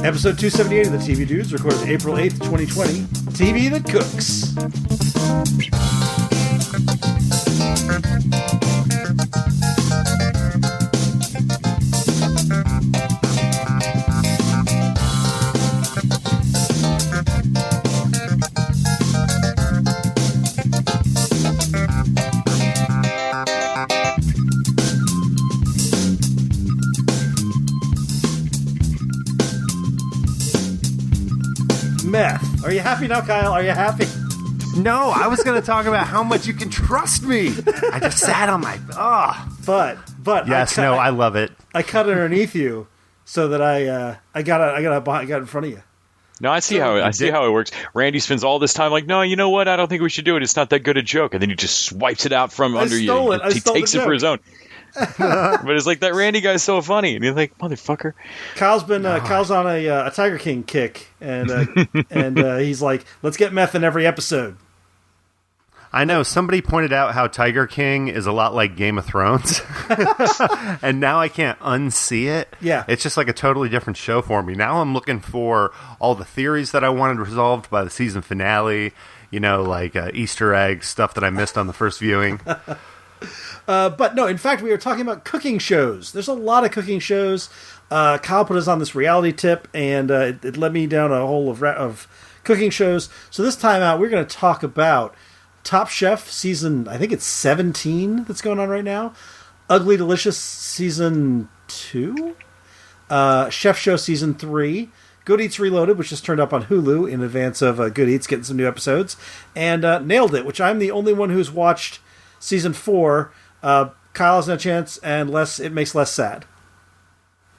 Episode 278 of the TV Dudes, recorded April 8th, 2020. TV that cooks. Meth. Are you happy now, Kyle? Are you happy? No, I was going to talk about how much you can trust me. I just sat on my... But Yes, I love it. I cut underneath you so that I got in front of you. No, I see how it works. Randy spends all this time like, no, you know what? I don't think we should do it. It's not that good a joke. And then he just swipes it out from under you. He takes it for his own. But it's like, that Randy guy's so funny. And you're like, motherfucker. Kyle's on a Tiger King kick. And he's like, let's get meth in every episode. I know. Somebody pointed out how Tiger King is a lot like Game of Thrones. And now I can't unsee it. Yeah. It's just like a totally different show for me. Now I'm looking for all the theories that I wanted resolved by the season finale. You know, like Easter eggs, stuff that I missed on the first viewing. But no, in fact, we were talking about cooking shows. There's a lot of cooking shows. Kyle put us on this reality tip, and it led me down a hole of cooking shows. So this time out, we're going to talk about Top Chef season, I think it's 17 that's going on right now. Ugly Delicious season 2. Chef Show season 3. Good Eats Reloaded, which just turned up on Hulu in advance of Good Eats getting some new episodes. And Nailed It, which I'm the only one who's watched season 4. Kyle hasn't a chance, and it makes less sad.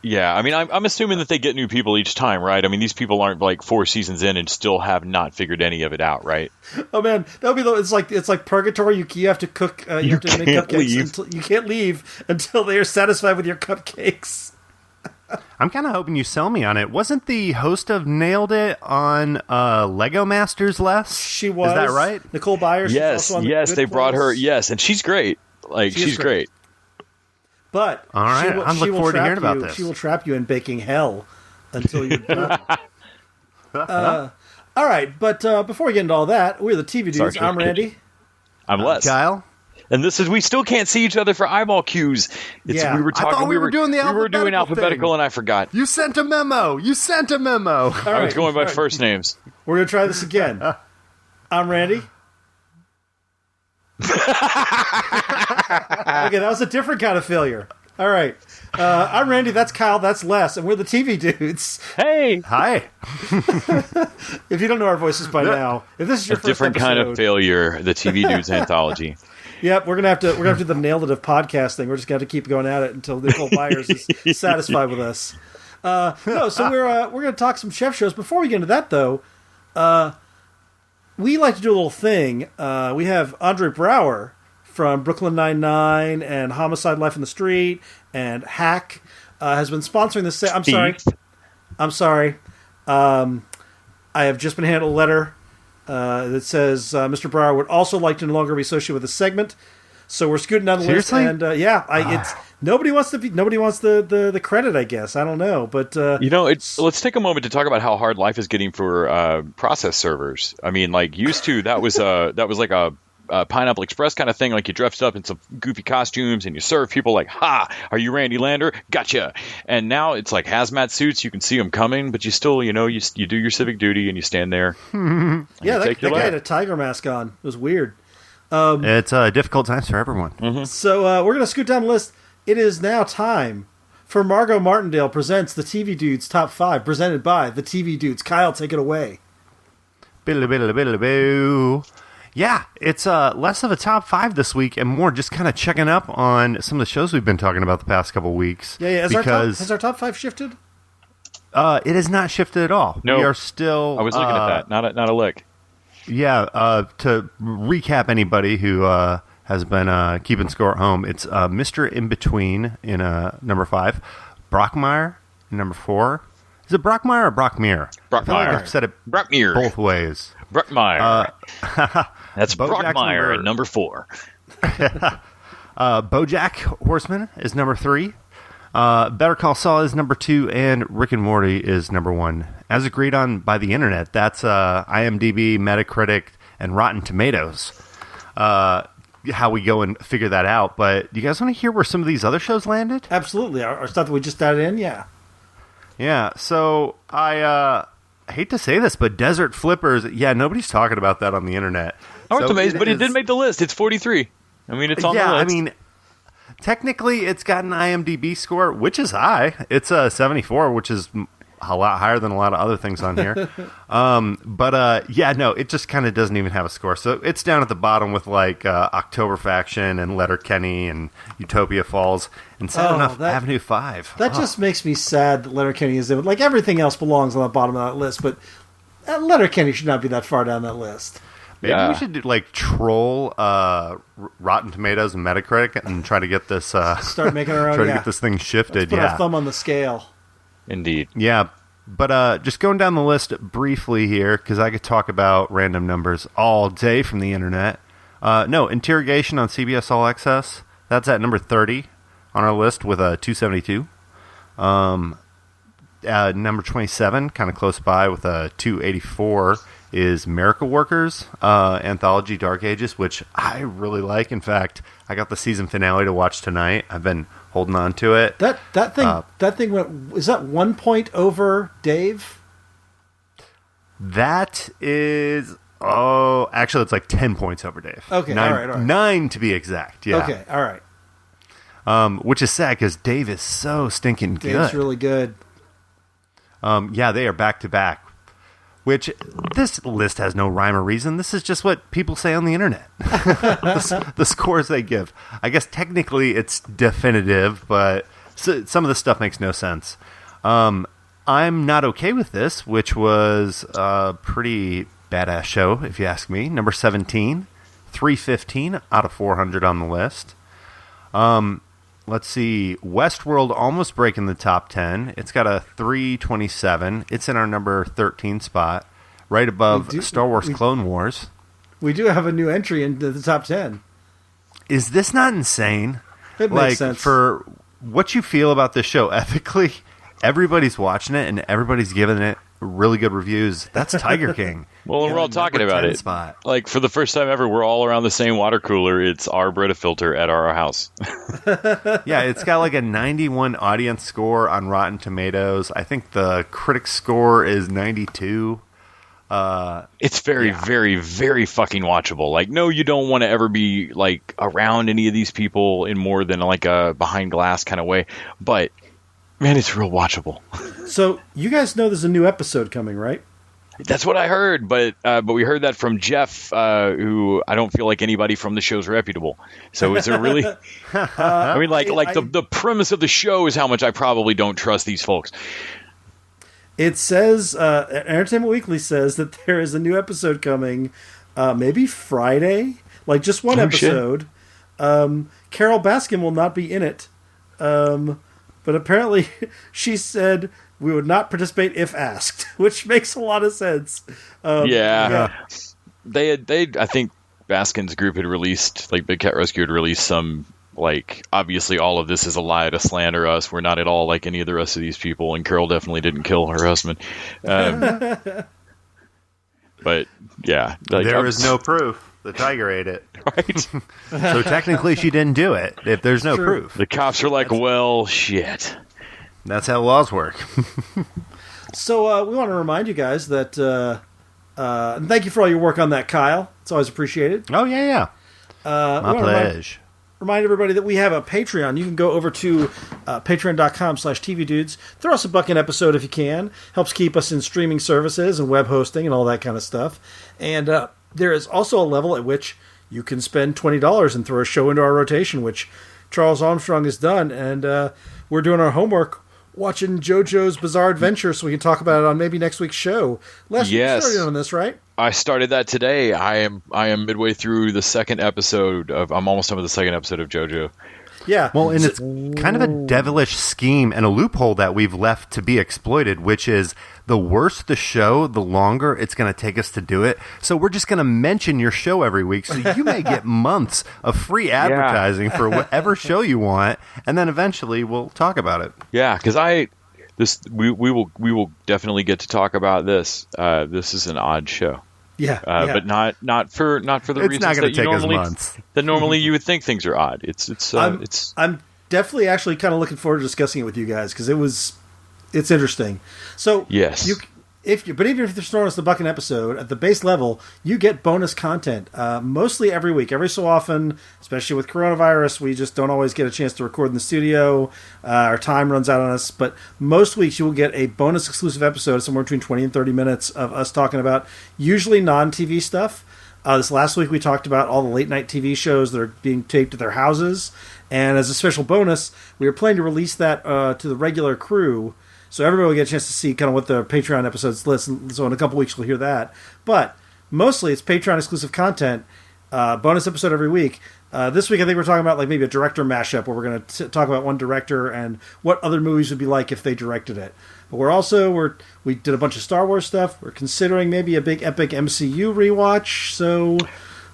Yeah, I mean, I'm assuming that they get new people each time, right? I mean, these people aren't like 4 seasons in and still have not figured any of it out, right? Oh man, it's like purgatory. You have to cook. You have to make cupcakes. You can't leave until they are satisfied with your cupcakes. I'm kind of hoping you sell me on it. Wasn't the host of Nailed It on Lego Masters less? She was. Is that right? Nicole Byers. Yes, they brought her. Yes, and she's great. Like, she's great. But all right, I'm looking forward to hearing about this. She will trap you in baking hell until you're done. All right, but before we get into all that, we're the TV Dudes. Sorry, I'm Randy. I'm Les. Kyle. And we still can't see each other for eyeball cues. Yeah. We were talking. I thought we were doing the alphabetical. We were doing alphabetical, and I forgot. You sent a memo. I was going by first names. We're gonna try this again. I'm Randy. Okay, that was a different kind of failure. All right. I'm Randy, that's Kyle, that's Les, and we're the TV Dudes. Hey! Hi. If you don't know our voices by now, if this is your first different episode, kind of failure, the TV Dudes anthology. Yep, we're gonna have to do the Nailed It of podcasting. We're just gonna have to keep going at it until Nicole Byers is satisfied with us. So we're gonna talk some chef shows. Before we get into that though, we like to do a little thing. We have Andre Braugher from Brooklyn Nine-Nine and Homicide: Life in the Street and Hack has been sponsoring this. I'm sorry. I have just been handed a letter that says Mr. Braugher would also like to no longer be associated with this segment. So we're scooting down the list, and it's nobody wants the credit. I guess I don't know, but let's take a moment to talk about how hard life is getting for process servers. I mean, like used to that was like a Pineapple Express kind of thing. Like you dressed up in some goofy costumes and you serve people like, "Ha, are you Randy Lander? Gotcha!" And now it's like hazmat suits. You can see them coming, but you still, you do your civic duty and you stand there. Yeah, that guy had a tiger mask on. It was weird. It's difficult times for everyone. Mm-hmm. So we're going to scoot down the list. It is now time for Margot Martindale presents the TV Dudes Top 5, presented by the TV Dudes. Kyle, take it away. Yeah, it's less of a top 5 this week and more just kind of checking up on some of the shows we've been talking about the past couple weeks. Yeah. Has our top 5 shifted? It has not shifted at all. No, we are still. I was looking at that. Not a lick. Yeah. To recap, anybody who has been keeping score at home, it's Mr. In Between in number 5, Brockmire in number 4, Is it Brockmire or Brockmere? I feel like Brockmire. I've said it Brockmere. both ways. Brockmire. That's BoJack's Brockmire at number 4. BoJack Horseman is number 3. Better Call Saul is number 2, and Rick and Morty is number 1. As agreed on by the internet, that's IMDb, Metacritic, and Rotten Tomatoes. How we go and figure that out. But do you guys want to hear where some of these other shows landed? Absolutely. Our stuff that we just added in, yeah. Yeah, so I hate to say this, but Desert Flippers, nobody's talking about that on the internet. I was So amazed, but it is- did make the list. It's 43. I mean, it's on the list. I mean, technically, it's got an IMDb score, which is high. It's a 74, which is a lot higher than a lot of other things on here. It just kind of doesn't even have a score. So it's down at the bottom with like October Faction and Letterkenny and Utopia Falls and sad enough, Avenue 5. That just makes me sad that Letterkenny is in. Like, everything else belongs on the bottom of that list, but Letterkenny should not be that far down that list. Maybe we should do, troll Rotten Tomatoes and Metacritic and try to get this Start making our own. try to get this thing shifted. Put our thumb on the scale. Indeed. Yeah, but just going down the list briefly here, because I could talk about random numbers all day from the internet. Interrogation on CBS All Access. That's at number 30 on our list with a 272. Number 27, kind of close by with a 284, is Miracle Workers Anthology Dark Ages, which I really like. In fact, I got the season finale to watch tonight. I've been holding on to it. That thing went. Is that 1 point over Dave? That is. Oh, actually, it's like 10 points over Dave. Okay, all right. 9 to be exact. Yeah. Okay, all right. Which is sad because Dave is so stinking good. Dave's really good. They are back to back. Which this list has no rhyme or reason. This is just what people say on the internet. the scores they give. I guess technically it's definitive, but some of the stuff makes no sense. I'm Not Okay With This, which was a pretty badass show, if you ask me. Number 17, 315 out of 400 on the list. Let's see. Westworld almost breaking the top 10. It's got a 327. It's in our number 13 spot, right above Star Wars Clone Wars. We do have a new entry into the top 10. Is this not insane? It makes sense. For what you feel about this show ethically, everybody's watching it and everybody's giving it really good reviews. That's Tiger King. Well, we're all talking about it. Spot. Like, for the first time ever, we're all around the same water cooler. It's our Brita filter at our house. Yeah, it's got like a 91 audience score on Rotten Tomatoes. I think the critic score is 92. It's very, very, very fucking watchable. Like, no, you don't want to ever be, like, around any of these people in more than, like, a behind glass kind of way. But, man, it's real watchable. So, you guys know there's a new episode coming, right? That's what I heard, but we heard that from Jeff, who I don't feel like anybody from the show's reputable. So is there really? I mean, the premise of the show is how much I probably don't trust these folks. It says, Entertainment Weekly says that there is a new episode coming, maybe Friday, like just one episode. Carol Baskin will not be in it, but apparently she said we would not participate if asked, which makes a lot of sense. Yeah. They I think Baskin's group had released, like Big Cat Rescue had released some, like, obviously all of this is a lie to slander us. We're not at all like any of the rest of these people, and Carol definitely didn't kill her husband. But yeah, there is no proof. The tiger ate it. Right. So technically she didn't do it if there's no proof. The cops are like, well, shit. That's how laws work. So we want to remind you guys that, and thank you for all your work on that, Kyle. It's always appreciated. Oh, yeah. My pleasure. Remind everybody that we have a Patreon. You can go over to patreon.com/tvdudes. Throw us $1 an episode if you can. Helps keep us in streaming services and web hosting and all that kind of stuff. And there is also a level at which you can spend $20 and throw a show into our rotation, which Charles Armstrong has done. And we're doing our homework watching JoJo's Bizarre Adventure, so we can talk about it on maybe next week's show. Les, yes. you started on this, right? I started that today. I am midway through the second episode of. I'm almost done with the second episode of JoJo. Yeah. Well, and it's kind of a devilish scheme and a loophole that we've left to be exploited, which is the worse the show, the longer it's going to take us to do it. So we're just going to mention your show every week, so you may get months of free advertising for whatever show you want, and then eventually we'll talk about it. Yeah, because we will definitely get to talk about this. This is an odd show. Yeah, but not for the It's reasons not going that to you take us normally months. that normally you would think things are odd. It's I'm definitely actually kind of looking forward to discussing it with you guys because it's interesting. So yes, but even if you're throwing us the bucket episode at the base level, you get bonus content mostly every week. Every so often, especially with coronavirus, we just don't always get a chance to record in the studio. Our time runs out on us. But most weeks, you will get a bonus exclusive episode, somewhere between 20 and 30 minutes of us talking about usually non-TV stuff. This last week, we talked about all the late-night TV shows that are being taped at their houses. And as a special bonus, we are planning to release that to the regular crew. So everybody will get a chance to see kind of what the Patreon episodes list. So in a couple weeks, we'll hear that. But mostly it's Patreon exclusive content, bonus episode every week. This week, I think we're talking about like maybe a director mashup where we're going to talk about one director and what other movies would be like if they directed it. But we did a bunch of Star Wars stuff. We're considering maybe a big epic MCU rewatch. So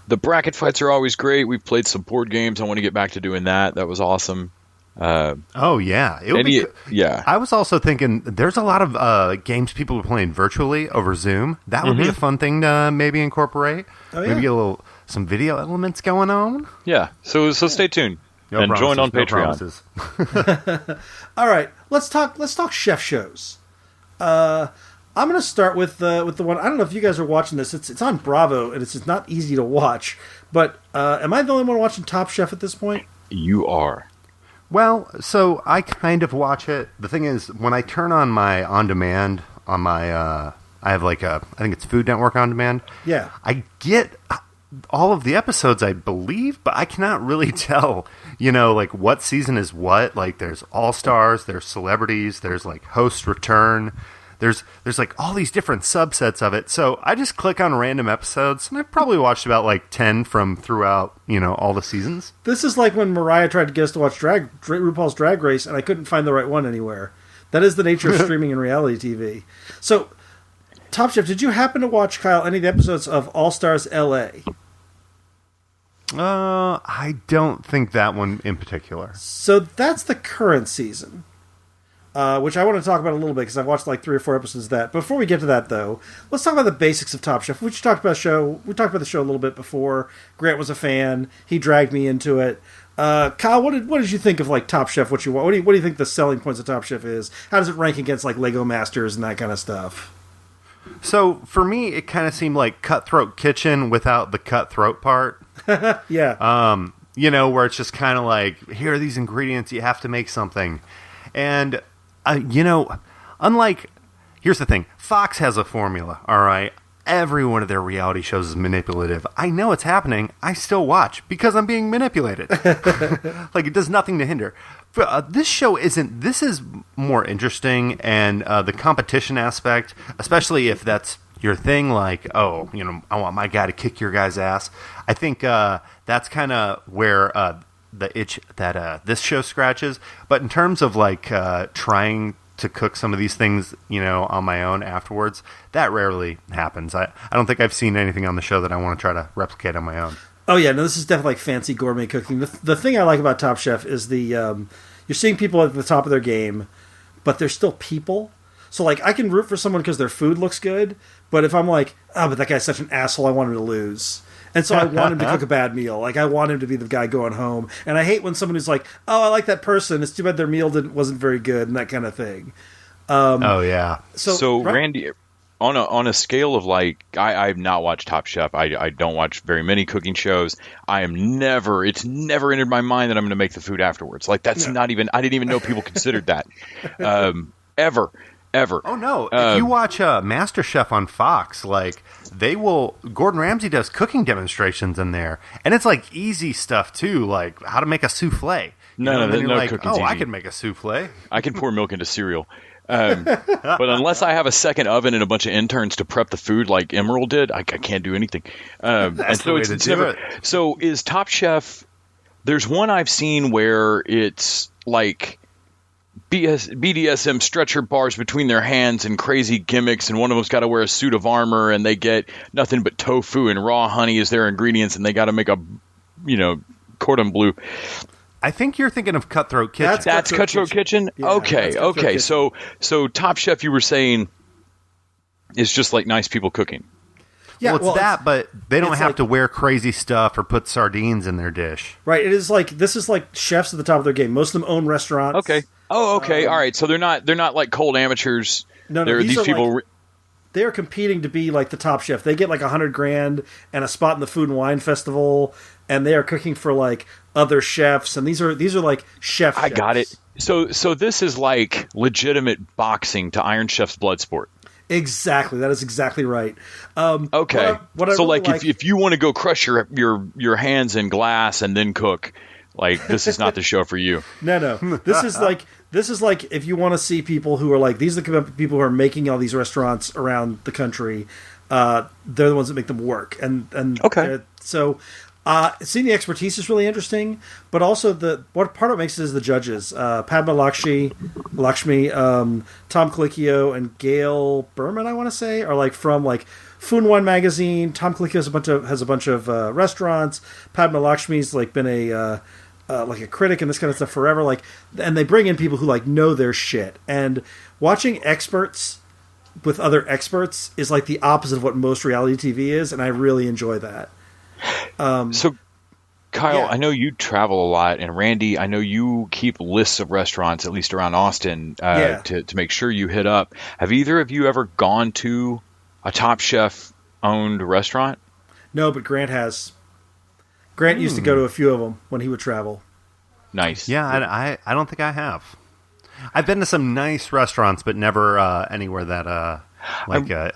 the bracket fights are always great. We've played some board games. I want to get back to doing that. That was awesome. Oh yeah, it would be. Yeah, I was also thinking there's a lot of games people are playing virtually over Zoom. That would be a fun thing to maybe incorporate. Oh, yeah. Maybe some video elements going on. Yeah, so stay tuned and join on Patreon. All right, let's talk chef shows. I'm going to start with the one. I don't know if you guys are watching this. It's on Bravo and it's not easy to watch. But am I the only one watching Top Chef at this point? You are. Well, so I kind of watch it. The thing is, when I turn on my on-demand on my, I have I think it's Food Network on demand. Yeah. I get all of the episodes, I believe, but I cannot really tell, what season is what. Like, there's All-Stars, there's Celebrities, there's, Host Return. There's all these different subsets of it. So I just click on random episodes, and I've probably watched about 10 from throughout, all the seasons. This is like when Mariah tried to get us to watch RuPaul's Drag Race, and I couldn't find the right one anywhere. That is the nature of streaming and reality TV. So, Top Chef, did you happen to watch, Kyle, any of the episodes of All Stars LA? I don't think that one in particular. So that's the current season. Which I want to talk about a little bit because I've watched 3 or 4 episodes of that. Before we get to that, though, let's talk about the basics of Top Chef. We talked about the show a little bit before. Grant was a fan. He dragged me into it. Kyle, what did you think of Top Chef? What do you think the selling points of Top Chef is? How does it rank against Lego Masters and that kind of stuff? So for me, it kind of seemed like Cutthroat Kitchen without the cutthroat part. Yeah. Where it's just kind of here are these ingredients, you have to make something, and. Unlike, here's the thing, Fox has a formula, all right? Every one of their reality shows is manipulative. I know it's happening. I still watch because I'm being manipulated. It does nothing to hinder. This show isn't, this is more interesting, and the competition aspect, especially if that's your thing, I want my guy to kick your guy's ass. I think that's kind of where the itch that this show scratches. But in terms of trying to cook some of these things, on my own afterwards, that rarely happens. I don't think I've seen anything on the show that I want to try to replicate on my own. Oh yeah, no, this is definitely fancy gourmet cooking. The thing I like about Top Chef is you're seeing people at the top of their game, but they're still people. So I can root for someone because their food looks good, but if I'm but that guy's such an asshole, I want him to lose. And so I want him to cook a bad meal. I want him to be the guy going home. And I hate when someone who's oh, I like that person. It's too bad their meal wasn't very good and that kind of thing. Oh, yeah. So Randy, on a scale of I've not watched Top Chef. I don't watch very many cooking shows. It's never entered my mind that I'm going to make the food afterwards. That's not even, I didn't even know people considered that. Ever. Oh no! If you watch MasterChef on Fox, Gordon Ramsay does cooking demonstrations in there, and it's easy stuff too, how to make a souffle. No, cooking's easy. I can make a souffle. I can pour milk into cereal. But unless I have a second oven and a bunch of interns to prep the food like Emerald did, I can't do anything. That's the way to do it. So is Top Chef There's one I've seen where it's like BDSM stretcher bars between their hands and crazy gimmicks, and one of them's got to wear a suit of armor, and they get nothing but tofu and raw honey as their ingredients, and they got to make a, cordon bleu. I think you're thinking of Cutthroat Kitchen. That's Cutthroat Kitchen? Yeah, okay. Kitchen. So Top Chef, you were saying, is just like nice people cooking. Yeah, well, it's that, but they don't have like, to wear crazy stuff or put sardines in their dish. Right. This is like chefs at the top of their game. Most of them own restaurants. Okay. Oh, okay. All right. So they're not like cold amateurs. No, these people. They are competing to be like the top chef. They get like $100,000 and a spot in the Food and Wine Festival, and they are cooking for like other chefs. And these are like chefs. I got it. So this is like legitimate boxing to Iron Chef's Bloodsport. Exactly. That is exactly right. Okay. What I so really like if you want to go crush your hands in glass and then cook, like this is not the show for you. No. This is like if you want to see people who are like, these are the people who are making all these restaurants around the country. They're the ones that make them work. And okay. So seeing the expertise is really interesting, but also what part of it makes it is the judges. Padma Lakshmi, Tom Colicchio, and Gail Berman, I want to say, are like from like Food and Wine magazine. Tom Colicchio has a bunch of restaurants. Padma Lakshmi's like been a critic and this kind of stuff forever. Like, and they bring in people who like know their shit. And watching experts with other experts is like the opposite of what most reality TV is, and I really enjoy that. So, Kyle, yeah. I know you travel a lot, and Randy, I know you keep lists of restaurants, at least around Austin, to make sure you hit up. Have either of you ever gone to a Top Chef owned restaurant? No, but Grant has. Grant used to go to a few of them when he would travel. Nice. Yeah, I don't think I have. I've been to some nice restaurants, but never anywhere that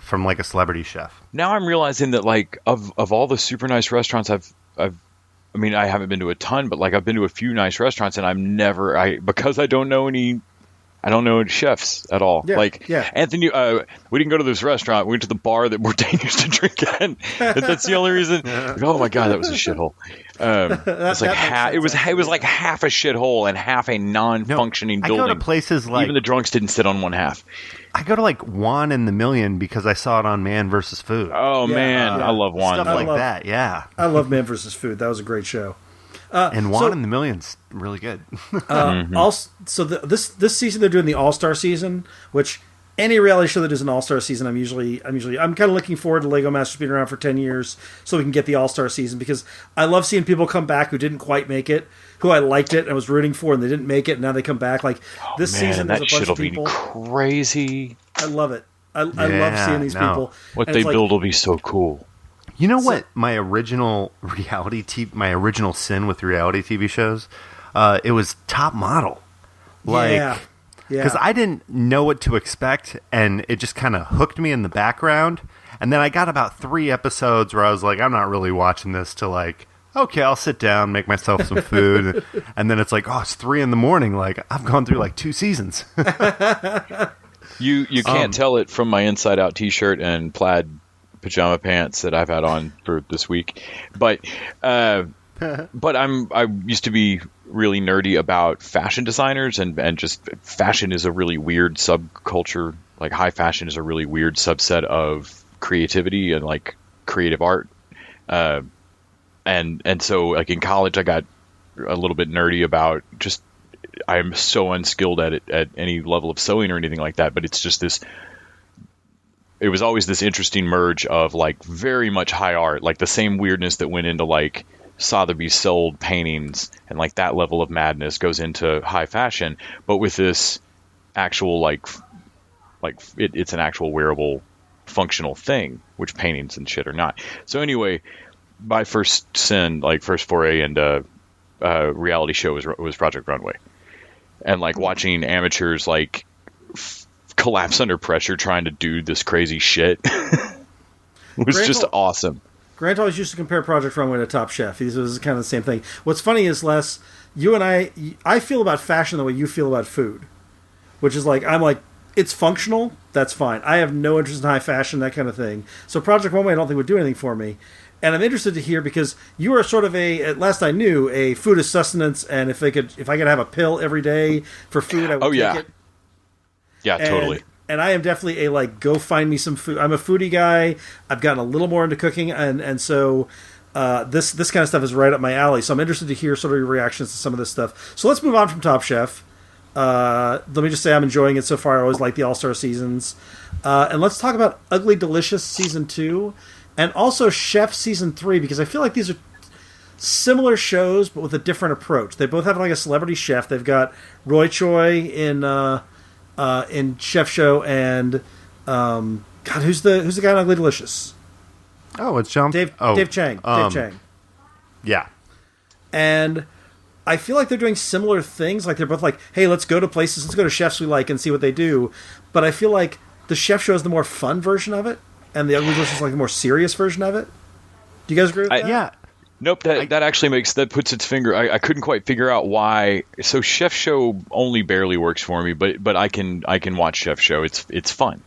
from like a celebrity chef. Now I'm realizing that like of all the super nice restaurants I haven't been to a ton, but like I've been to a few nice restaurants, and because I don't know any chefs at all. Yeah. Anthony, we didn't go to this restaurant. We went to the bar that Bourdain used to drink at. That's the only reason. Oh my God, that was a shithole. It was like half a shithole and half a non-functioning building. I go to places like even the drunks didn't sit on one half. I go to like Juan in the Million because I saw it on Man vs. Food. Oh man, I love Juan. Stuff like that. Yeah, I love Man vs. Food. That was a great show. And Juan in the Million's really good. Also, this season they're doing the All-Star season, which any reality show that is an All-Star season, I'm kind of looking forward to Lego Masters being around for 10 years so we can get the All-Star season, because I love seeing people come back who didn't quite make it, who I liked it and was rooting for, and they didn't make it, and now they come back. Like this season, there's a bunch of people. Crazy. I love it. I love seeing these people. What they build will be so cool. You know what? My original sin with reality TV shows, it was Top Model. Because I didn't know what to expect, and it just kind of hooked me in the background. And then I got about 3 episodes where I was like, I'm not really watching this to like, okay, I'll sit down, make myself some food. And then it's like, oh, it's 3 a.m. Like, I've gone through like 2 seasons. You can't tell it from my Inside Out t-shirt and plaid pajama pants that I've had on for this week, but I used to be really nerdy about fashion designers, and just fashion is a really weird subculture. Like high fashion is a really weird subset of creativity and like creative art, and so like in college I got a little bit nerdy about just, I'm so unskilled at it at any level of sewing or anything like that, but it's just this. It was always this interesting merge of like very much high art, like the same weirdness that went into like Sotheby's sold paintings, and like that level of madness goes into high fashion, but with this actual it's an actual wearable functional thing, which paintings and shit are not. So anyway, my first foray into reality show was Project Runway, and like watching amateurs like collapse under pressure trying to do this crazy shit was just awesome. Grant always used to compare Project Runway to Top Chef. This was kind of the same thing. What's funny is, Les, you and I feel about fashion the way you feel about food, which is like, I'm like it's functional, that's fine. I have no interest in high fashion, that kind of thing. So Project Runway I don't think would do anything for me. And I'm interested to hear, because you are sort of at last I knew, a food is sustenance, and if I could have a pill every day for food, I would take it. Yeah, totally. And I am definitely a, like, go find me some food. I'm a foodie guy. I've gotten a little more into cooking, and so this kind of stuff is right up my alley. So I'm interested to hear sort of your reactions to some of this stuff. So let's move on from Top Chef. Let me just say I'm enjoying it so far. I always like the All-Star seasons. And let's talk about Ugly Delicious Season 2 and also Chef Season 3, because I feel like these are similar shows but with a different approach. They both have like a celebrity chef. They've got Roy Choi in Chef Show and God, who's the guy in Ugly Delicious? Oh, it's John. Dave Chang. Dave Chang. Yeah. And I feel like they're doing similar things. Like they're both like, hey, let's go to places, let's go to chefs we like and see what they do. But I feel like the Chef Show is the more fun version of it, and the Ugly Delicious is like the more serious version of it. Do you guys agree with that? Yeah. Nope, that actually puts its finger. I couldn't quite figure out why. So Chef Show only barely works for me, but I can watch Chef Show. It's fun.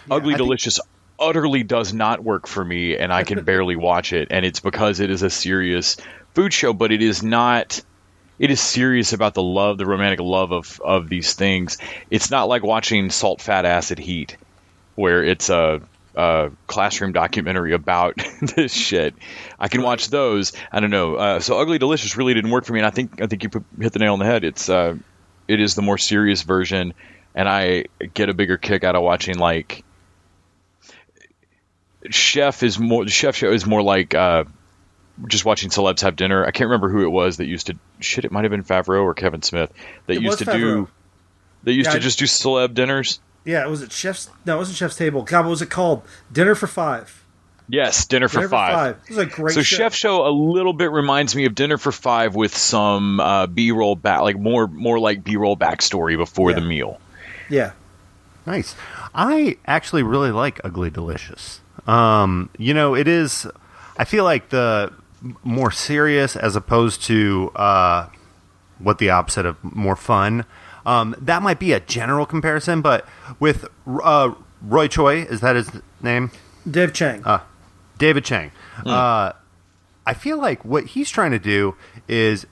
Yeah, Ugly Delicious utterly does not work for me, and I can barely watch it. And it's because it is a serious food show, but it is not. It is serious about the romantic love of these things. It's not like watching Salt, Fat, Acid, Heat, where it's a classroom documentary about this shit. I can watch those. I don't know. So Ugly Delicious really didn't work for me, and I think you hit the nail on the head. It is the more serious version, and I get a bigger kick out of watching like Chef Show is more like just watching celebs have dinner. I can't remember who it was that used to shit. It might have been Favreau or Kevin Smith that used to Favreau. just do celeb dinners. Yeah, was it Chef's? No, it wasn't Chef's Table. God, what was it called? Dinner for Five. Yes, Dinner for Five. It was a great show. show. Chef Show a little bit reminds me of Dinner for Five with some B-roll back, like more like B-roll backstory before the meal. Yeah. Nice. I actually really like Ugly Delicious. It is. I feel like the more serious as opposed to what the opposite of more fun. That might be a general comparison, but with Roy Choi, is that his name? Dave Chang. David Chang. I feel like what he's trying to do is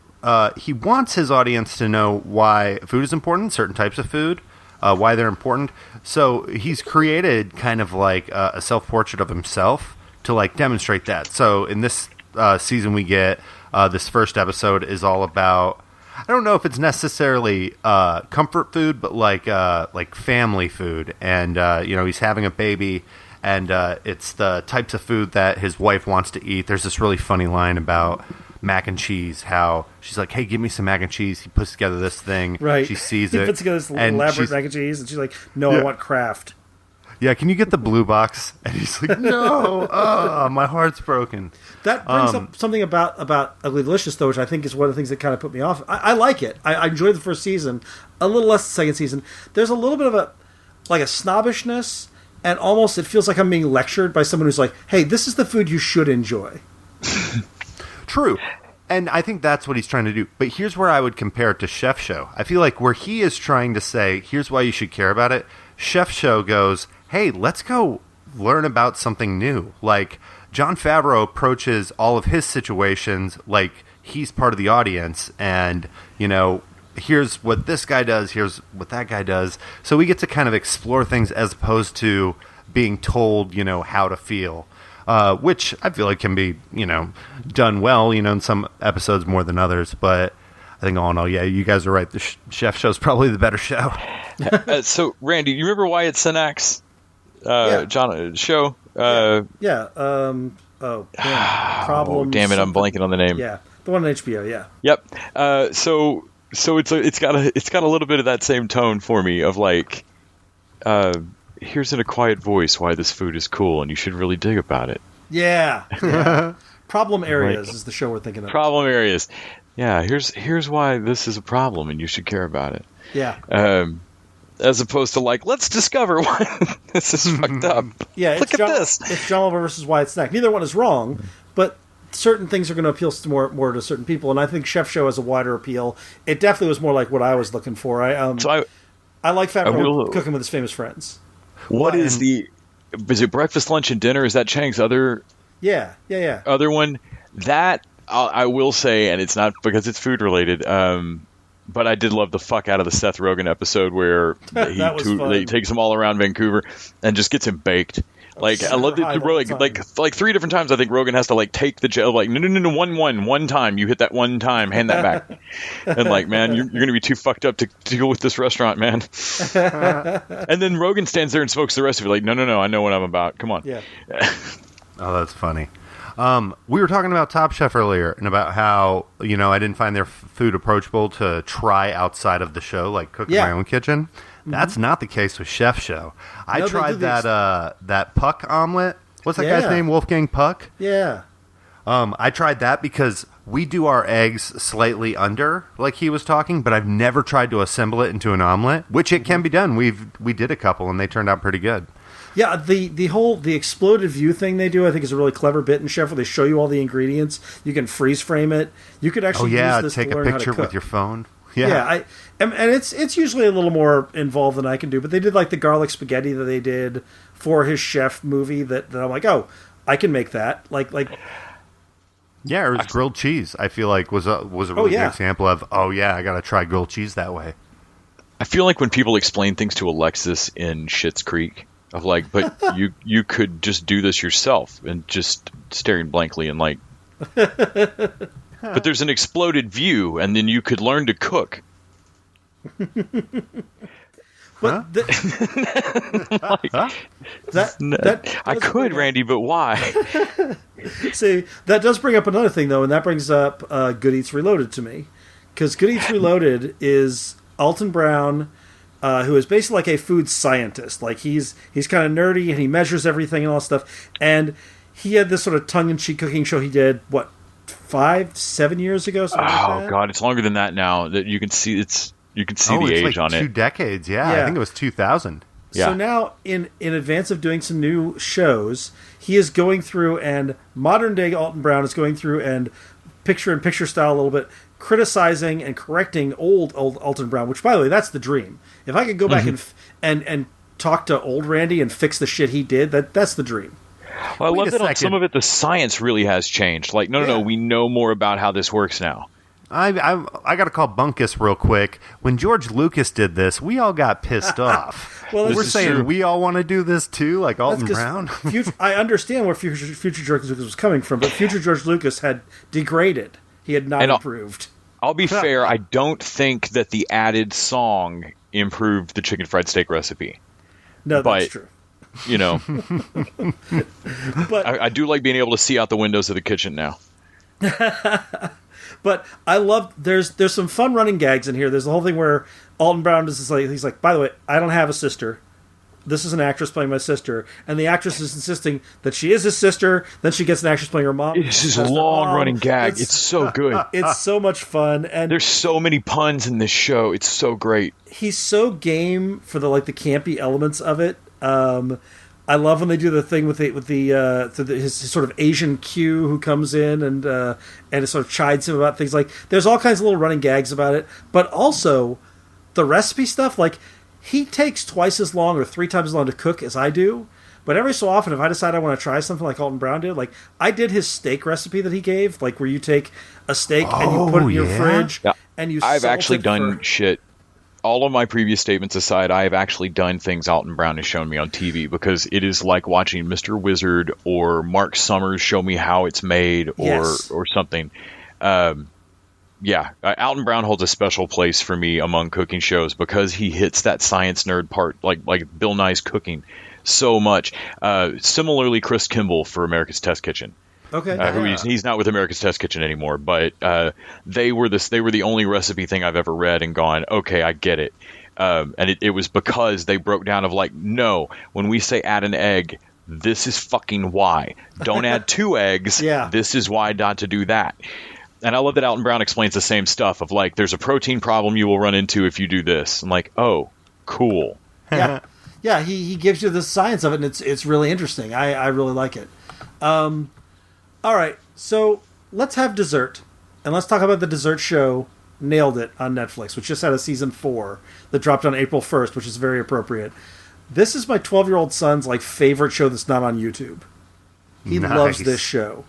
he wants his audience to know why food is important, certain types of food, why they're important. So he's created kind of like a self-portrait of himself to like demonstrate that. So in this season we get this first episode is all about, I don't know if it's necessarily comfort food, but like family food. And he's having a baby, and it's the types of food that his wife wants to eat. There's this really funny line about mac and cheese, how she's like, hey, give me some mac and cheese. He puts together this thing. Right. She sees he it. He puts together this elaborate mac and cheese, and she's like, no, I want Kraft. Yeah, can you get the blue box? And he's like, no, my heart's broken. That brings up something about Ugly Delicious, though, which I think is one of the things that kind of put me off. I like it. I enjoyed the first season, a little less the second season. There's a little bit of a snobbishness, and almost it feels like I'm being lectured by someone who's like, hey, this is the food you should enjoy. True. And I think that's what he's trying to do. But here's where I would compare it to Chef Show. I feel like where he is trying to say, here's why you should care about it, Chef Show goes, hey, let's go learn about something new. Like, Jon Favreau approaches all of his situations like he's part of the audience, and, here's what this guy does, here's what that guy does. So we get to kind of explore things as opposed to being told, how to feel. Which I feel like can be, done well, in some episodes more than others. But I think all in all, yeah, you guys are right. The Chef Show's probably the better show. So, Randy, you remember Wyatt Cenac's John show? Problem. Oh, damn it! I'm blanking on the name. Yeah, the one on HBO. Yeah. Yep. So it's got a little bit of that same tone for me of like, here's in a quiet voice why this food is cool and you should really dig about it. Yeah. Problem Areas is the show we're thinking of. Problem Areas. Yeah. Here's why this is a problem and you should care about it. Yeah. As opposed to like, let's discover why this is fucked up. Yeah, Look at this. It's John Oliver versus Wyatt Cenac. Neither one is wrong, but certain things are going to appeal to more to certain people, and I think Chef Show has a wider appeal. It definitely was more like what I was looking for. I like Fat I Roy will- cooking with his famous friends. What is it breakfast, lunch, and dinner? Is that Chang's other Yeah. one? That I will say, and it's not because it's food related. But I did love the fuck out of the Seth Rogen episode where That was fun. he takes him all around Vancouver and just gets him baked. Like I love high the the whole like 3 different times. I think Rogan has to like take the gel. Like no, one time. You hit that one time. Hand that back. And like, man, you're gonna be too fucked up to deal with this restaurant, man. And then Rogan stands there and smokes the rest of it. Like, no, I know what I'm about. Come on. Yeah. Oh, that's funny. We were talking about Top Chef earlier and about how, I didn't find their food approachable to try outside of the show, like cook in my own kitchen. That's not the case with Chef Show. I tried that Puck omelet. What's that guy's name? Wolfgang Puck? Yeah. I tried that because we do our eggs slightly under, like he was talking, but I've never tried to assemble it into an omelet, which it can be done. We did a couple, and they turned out pretty good. Yeah, the exploded view thing they do, I think, is a really clever bit in Chef where they show you all the ingredients. You can freeze frame it. You could actually use this take to learn a how to picture cook. with your phone. Yeah, and it's usually a little more involved than I can do. But they did like the garlic spaghetti that they did for his chef movie that I'm like, oh, I can make that. Like yeah, or grilled cheese. I feel like was a really good example of I got to try grilled cheese that way. I feel like when people explain things to Alexis in Schitt's Creek, of like, but you could just do this yourself, and just staring blankly and like, but there's an exploded view, and then you could learn to cook. But I could, Randy, but why? See, that does bring up another thing, though, and that brings up Good Eats Reloaded to me. Because Good Eats Reloaded is Alton Brown, who is basically like a food scientist. Like, he's kind of nerdy, and he measures everything and all that stuff. And he had this sort of tongue-in-cheek cooking show he did, 5-7 years ago? Something like that? Oh, God, it's longer than that now. That you can see the age like on it. 2 decades, yeah. I think it was 2000. Yeah. So now, in advance of doing some new shows, he is going through, and modern-day Alton Brown is going through and picture-in-picture style a little bit, criticizing and correcting old Alton Brown, which, by the way, that's the dream. If I could go back and talk to old Randy and fix the shit he did, that's the dream. Well, I Wait love a that on second. some of it, the science really has changed. Like, no, we know more about how this works now. I got to call Bunkus real quick. When George Lucas did this, we all got pissed off. Well, we're is saying true. we all want to do this too, like Alton That's Brown. 'cause I understand where future George Lucas was coming from, but future George Lucas had degraded. He had not improved. I'll be fair, I don't think that the added song improved the chicken fried steak recipe. No, But- that's true. You know, But I do like being able to see out the windows of the kitchen now. But I love there's some fun running gags in here. There's the whole thing where Alton Brown is just like, he's like, by the way, I don't have a sister. This is an actress playing my sister, and the actress is insisting that she is his sister. Then she gets an actress playing her mom. This is a That's her long mom. running gag. It's so good. It's so much fun, and There's so many puns in this show. It's so great. he's so game for the campy elements of it. I love when they do the thing with his sort of Asian Q who comes in and it sort of chides him about things. Like, there's all kinds of little running gags about it, but also the recipe stuff. Like, he takes twice as long or 3 times as long to cook as I do. But every so often, if I decide I want to try something like Alton Brown did, like I did his steak recipe that he gave, like where you take a steak and you put it in your fridge Yeah. and you. I've salt actually it done for- shit. All of my previous statements aside, I have actually done things Alton Brown has shown me on TV, because it is like watching Mr. Wizard or Mark Summers show me how it's made, Yes. or something. Alton Brown holds a special place for me among cooking shows because he hits that science nerd part, like Bill Nye's Cooking, so much. Similarly, Chris Kimball for America's Test Kitchen. Okay. Who he's not with America's Test Kitchen anymore, but they were the only recipe thing I've ever read and gone, okay, I get it. And it was because they broke down of like, no, when we say add an egg, this is fucking why. Don't add 2 eggs. Yeah. This is why not to do that. And I love that Alton Brown explains the same stuff of like, there's a protein problem you will run into if you do this. I'm like, oh, cool. Yeah, yeah. He gives you the science of it, and it's really interesting. I really like it. All right, so let's have dessert, and let's talk about the dessert show nailed it on Netflix, which just had a season 4 that dropped on April 1st, which is very appropriate. This is my 12-year-old son's favorite show that's not on YouTube. He loves this show.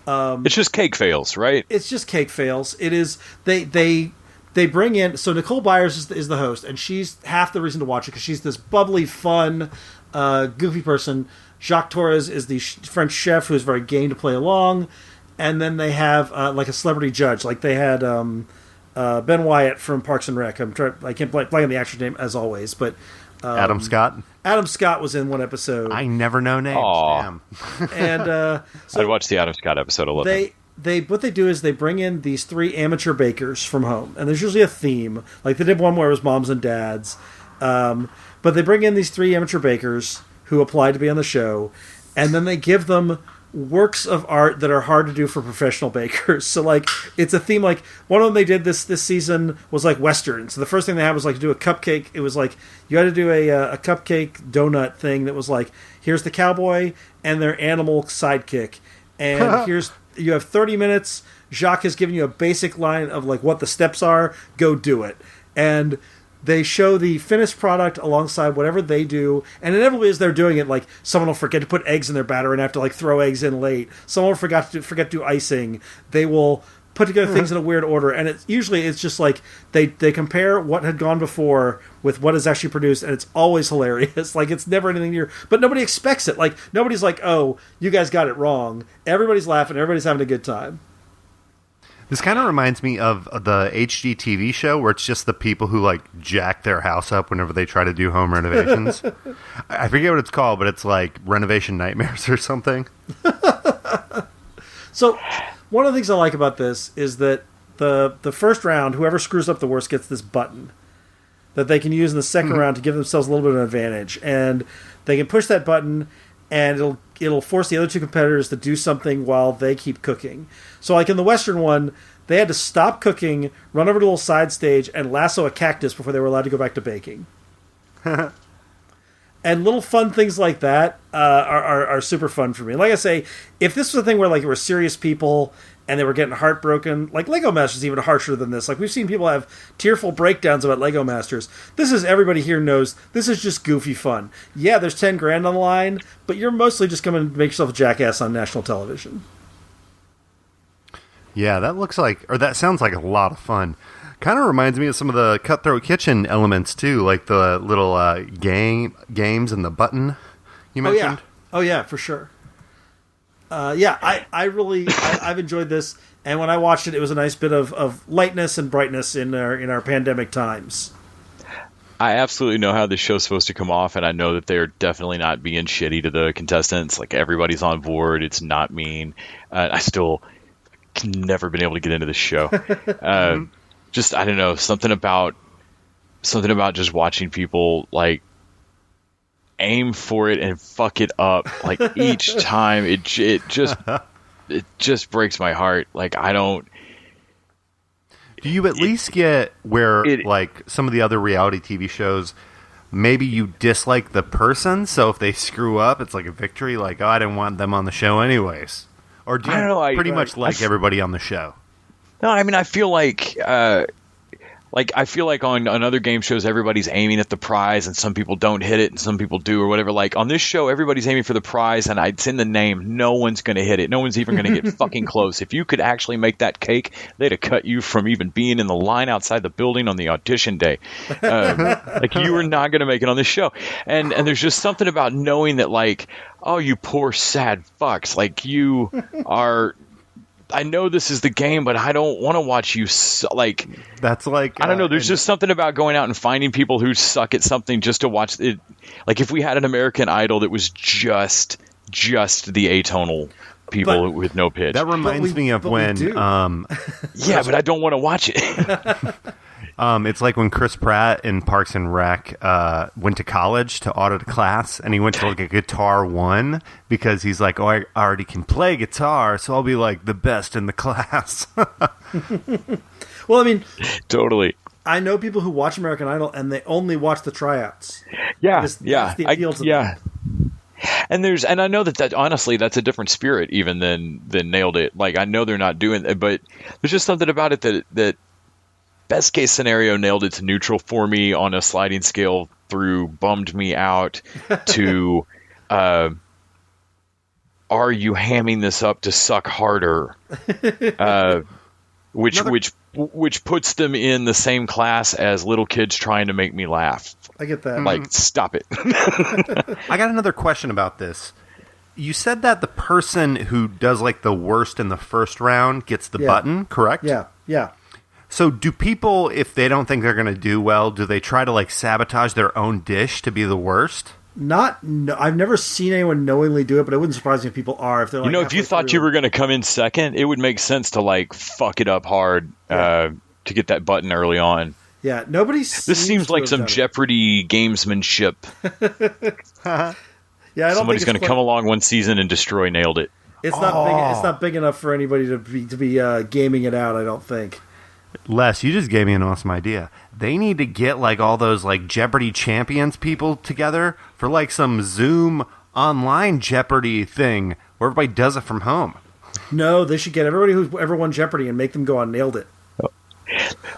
It's just cake fails, right? It's just cake fails. It is. They bring in. So Nicole Byers is the host, and she's half the reason to watch it because she's this bubbly, fun, goofy person. Jacques Torres is the French chef who's very game to play along, and then they have a celebrity judge. Like they had Ben Wyatt from Parks and Rec. I can't blank on the actor's name as always, but Adam Scott. Adam Scott was in one episode. I never know names. Damn. And so I'd watch the Adam Scott episode. I love it. What they do is they bring in these 3 amateur bakers from home, and there's usually a theme. Like they did one where it was moms and dads, but they bring in these 3 amateur bakers who apply to be on the show, and then they give them works of art that are hard to do for professional bakers. So it's a theme. Like one of them they did this season was Western. So the first thing they had was to do a cupcake. It was you had to do a cupcake donut thing that was here's the cowboy and their animal sidekick, and you have 30 minutes. Jacques has given you a basic line of what the steps are. Go do it. And they show the finished product alongside whatever they do, and inevitably as they're doing it, someone will forget to put eggs in their batter and have to throw eggs in late. Someone will forget to do icing. They will put together things in a weird order, and it's just they compare what had gone before with what is actually produced, and it's always hilarious. It's never anything near, but nobody expects it. Nobody's oh, you guys got it wrong. Everybody's laughing. Everybody's having a good time. This kind of reminds me of the HGTV show where it's just the people who jack their house up whenever they try to do home renovations. I forget what it's called, but it's Renovation Nightmares or something. So one of the things I like about this is that the first round, whoever screws up the worst gets this button that they can use in the second round to give themselves a little bit of an advantage. And they can push that button, and it'll force the other 2 competitors to do something while they keep cooking. So in the Western one, they had to stop cooking, run over to a little side stage, and lasso a cactus before they were allowed to go back to baking. And little fun things like that are super fun for me. Like I say, if this was a thing where it were serious people and they were getting heartbroken, Lego Masters is even harsher than this. We've seen people have tearful breakdowns about Lego Masters. This is, everybody here knows, this is just goofy fun. Yeah, there's 10 grand on the line, but you're mostly just coming to make yourself a jackass on national television. Yeah, that sounds like a lot of fun. Kind of reminds me of some of the Cutthroat Kitchen elements too, like the little games and the button you mentioned. Oh yeah, for sure. I've enjoyed this, and when I watched it, it was a nice bit of lightness and brightness in our pandemic times. I absolutely know how this show's supposed to come off, and I know that they're definitely not being shitty to the contestants. Everybody's on board. It's not mean. I still never been able to get into this show. Just, I don't know, something about just watching people aim for it and fuck it up each time. It just breaks my heart. I don't. Do you at least get where some of the other reality TV shows, maybe you dislike the person, so if they screw up, it's a victory. Oh, I didn't want them on the show anyways. Or do you pretty much like everybody on the show? No, I mean, I feel on other game shows, everybody's aiming at the prize, and some people don't hit it, and some people do, or whatever. On this show, everybody's aiming for the prize, and it's in the name. No one's going to hit it. No one's even going to get fucking close. If you could actually make that cake, they'd have cut you from even being in the line outside the building on the audition day. You were not going to make it on this show. And there's just something about knowing that, oh, you poor sad fucks. You are. I know this is the game, but I don't want to watch you. That's I don't know. There's just something about going out and finding people who suck at something just to watch it. If we had an American Idol that was just the atonal people with no pitch. That reminds me of when. Yeah, but I don't want to watch it. It's like when Chris Pratt in Parks and Rec went to college to audit a class, and he went to a Guitar 1 because he's like, oh, I already can play guitar, so I'll be the best in the class. Well, I mean, totally. I know people who watch American Idol and they only watch the tryouts. Yeah, that's the appeal to them. And I know that honestly, that's a different spirit even than Nailed It. I know they're not doing it, but there's just something about it that best case scenario, nailed it to neutral for me on a sliding scale through bummed me out to are you hamming this up to suck harder? Which puts them in the same class as little kids trying to make me laugh. I get that. Like, stop it. I got another question about this. You said that the person who does like the worst in the first round gets the button, correct? Yeah. So do people, if they don't think they're going to do well, do they try to like sabotage their own dish to be the worst? I've never seen anyone knowingly do it, but it wouldn't surprise me if people are. If they're like, if you thought you were going to come in second, it would make sense to like fuck it up hard to get that button early on. Yeah, nobody. This seems like some Jeopardy gamesmanship. Yeah, I don't Somebody's think going to come along one season and destroy Nailed It. It's not big. It's not big enough for anybody to be gaming it out. I don't think. Les, you just gave me an awesome idea. They need to get like all those like Jeopardy champions people together for like some Zoom online Jeopardy thing where everybody does it from home. No, they should get everybody who's ever won Jeopardy and make them go on Nailed It.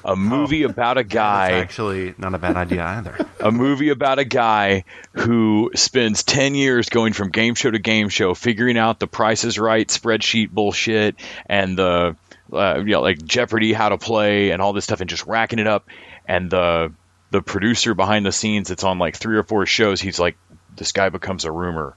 A movie about a guy. That's actually not a bad idea either. A movie about a guy who spends 10 years going from game show to game show, figuring out the Price is Right spreadsheet bullshit and the like Jeopardy, how to play, and all this stuff, and just racking it up. And the producer behind the scenes, it's on like 3 or 4 shows. He's like, this guy becomes a rumor.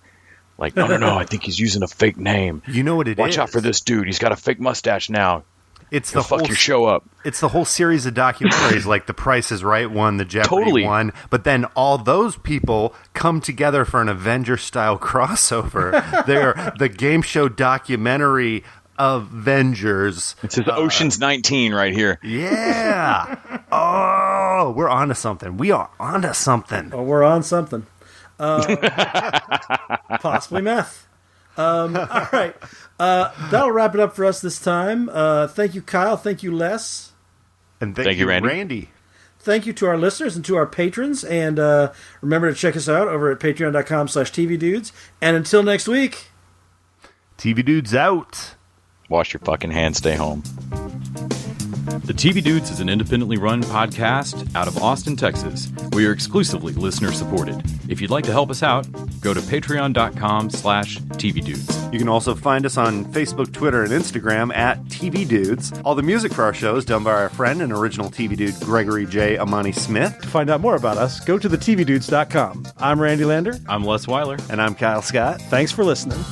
Like, no, I think he's using a fake name. You know what it is? Watch out for this dude. He's got a fake mustache now. It's He'll fuck your show up. It's the whole series of documentaries, like The Price is Right one, the Jeopardy one. But then all those people come together for an Avengers-style crossover. They're the game show documentary Avengers. It says Ocean's 19 right here. Yeah. Oh, we're onto something. We are onto something. Oh, we're on something. Possibly meth. All right. That'll wrap it up for us this time. Thank you, Kyle. Thank you, Les. And thank you, Randy. Thank you to our listeners and to our patrons. And remember to check us out over at patreon.com/tvdudes. And until next week, TV Dudes out. Wash your fucking hands. Stay home. The TV Dudes is an independently run podcast out of Austin, Texas. We are exclusively listener supported. If you'd like to help us out, go to patreon.com/tvdudes. You can also find us on Facebook, Twitter, and Instagram at TV Dudes. All the music for our show is done by our friend and original TV Dude, Gregory J. Amani Smith. To find out more about us, go to thetvdudes.com. I'm Randy Lander. I'm Les Weiler. And I'm Kyle Scott. Thanks for listening.